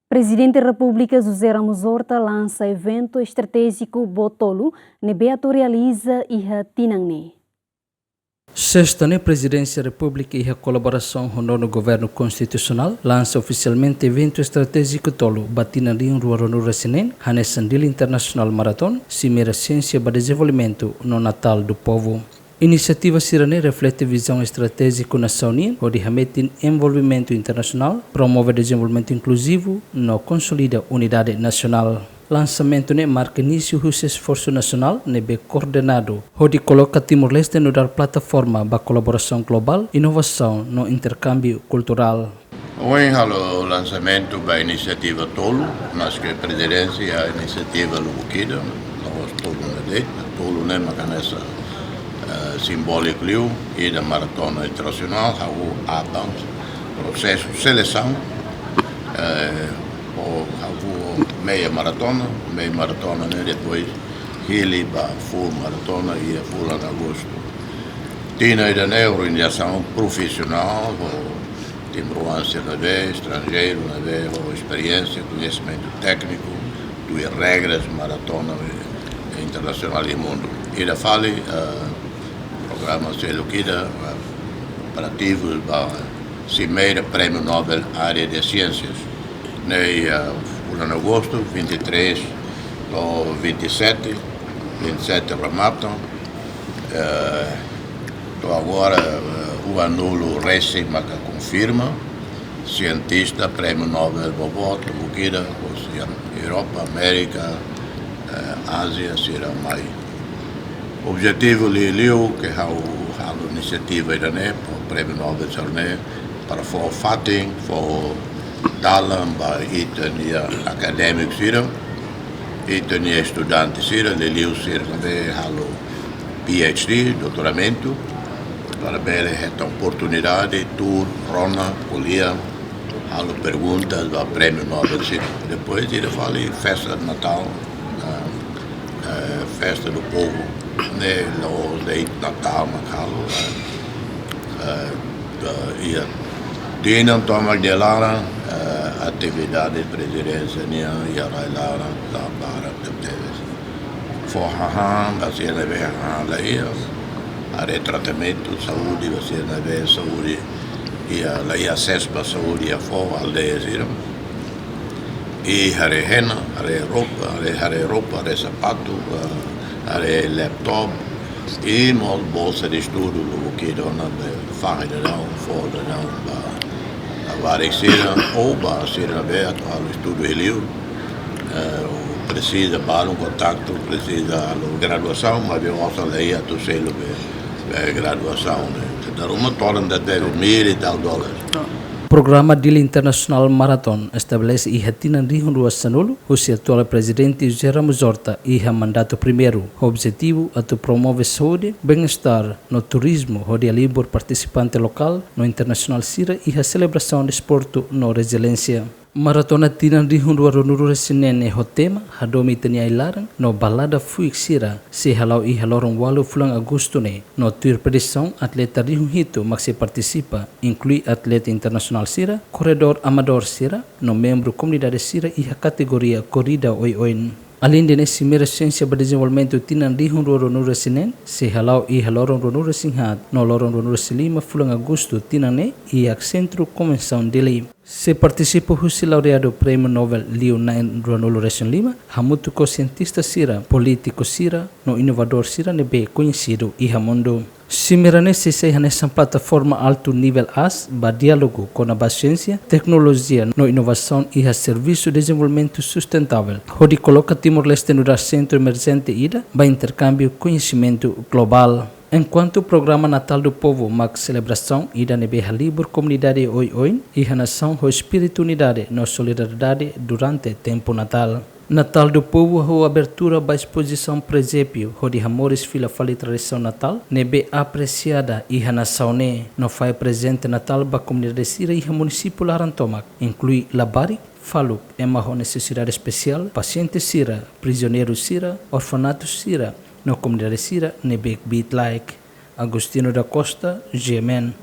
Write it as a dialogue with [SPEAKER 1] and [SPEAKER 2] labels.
[SPEAKER 1] Presidente da República José Ramos Horta lança evento estratégico Botolo, Nebeato realiza e Tinangne.
[SPEAKER 2] Sexta, a Presidência da República e a colaboração com o Governo Constitucional lança oficialmente evento estratégico Tolo, Batina Rio Ruaronu Racinen, Hanesandil International Marathon, Cimeira Ciência para Desenvolvimento no Natal do Povo. Iniciativa Cirane reflete visão estratégica Nação Unida, onde remete envolvimento internacional, promove desenvolvimento inclusivo, no consolida unidade nacional. Lançamento marca início do esforço nacional coordenado, onde coloca Timor-Leste no dar plataforma para colaboração global, inovação no intercâmbio cultural.
[SPEAKER 3] Hoje o lançamento da iniciativa Tolo, mas que a presidência e a iniciativa Lubukida, nós Tolo nessa simbólico e da maratona internacional, há processo de seleção, meia maratona depois ele para full maratona e a full em agosto. Tem ainda a organização profissional, tem influência estrangeiro, experiência, conhecimento técnico, duas regras maratona internacional e mundo. E da fale programa Selukida, operativos para Cimeira Prêmio Nobel área de ciências. Em agosto, 23 ou 27 rematan. Agora o anulo recém confirma, cientista, Prêmio Nobel Bobot, Bukida, Europa, América, Ásia, será mais. O objetivo que é a iniciativa para o Prêmio Nobel Sarné, para for fating, for dalam para itania acadêmico sira, itania estudante sira, leliu sira também halo PhD, doutoramento, para ver esta oportunidade, tour, rona, colia, halo perguntas para o Prêmio Nobel sira. Depois ele fala festa de Natal, festa do povo, los de Natal, Macalo, e Dinam toma de Lara, atividade de presidência, e a Lara, lá para o Forrahan, você não vê a retratamento, saúde, você não vê saúde, e a acesso para saúde, e a aldeia, e a rena, a roupa, a sapato, a laptop, e uma bolsa de estudo, o que dona faz não, fora não, várias ou para ser aberto ao estudo livre, precisa para contato, precisa de graduação, mas eu posso ler a tu selo de graduação, então uma torna de $10,000 e tal.
[SPEAKER 2] Programa Dili International Marathon estabelece e retina Rio do Sanolo, o atual presidente José Ramos Horta e o mandato primeiro. O objetivo é promover saúde, bem-estar no turismo, onde a livre participante local, no internacional Sira e a celebração de esporte no resiliência. Maratona Tina Rio do Arunuru Sinene o tema, a domi tenia ilaran, no balada fuik Sira, se halau e haloron walu fulang agosto ne, no tur petição atleta Rio Hito, mas se participa, inclui atleta internacional Sira, corredor amador Sira, no membro comunidade Sira e a categoria corrida oi-oin. Além de Cimeira Ciência para Desenvolvimento Tinan Rio Ruaronu Sinen, se halau e haloron Ruaronu Sinhat, no loron Ruaronu Silima fulang agosto Tinane e a Centro Convenção de Lei. Se participa o laureado Prêmio Nobel Liu Nain Ruanulu Resion Lima, hamutu ko cientista Sira, político Sira, no inovador Sira nebe conhecido e mundo. Cimeira se seja nessa plataforma alto nível AS, para diálogo com a ciência, tecnologia, no inovação e a serviço de desenvolvimento sustentável, onde coloca Timor-Leste no centro emergente ida, para intercâmbio conhecimento global. Enquanto o programa Natal do Povo marca celebração e da nebeha livre comunidade oi-oin e a nação o espírito unidade na solidariedade durante tempo Natal. Natal do Povo a abertura da exposição presépio onde amores fila fali tradição Natal nebe apreciada e a nação no faz presente Natal para a comunidade Sira e a município Larantomac, inclui Labari, Faluk, Emma com necessidade especial, paciente Sira, prisioneiro Sira, orfanato Sira, na comunidade Sira, Nebek Beat Like, Agostino da Costa, Gemen.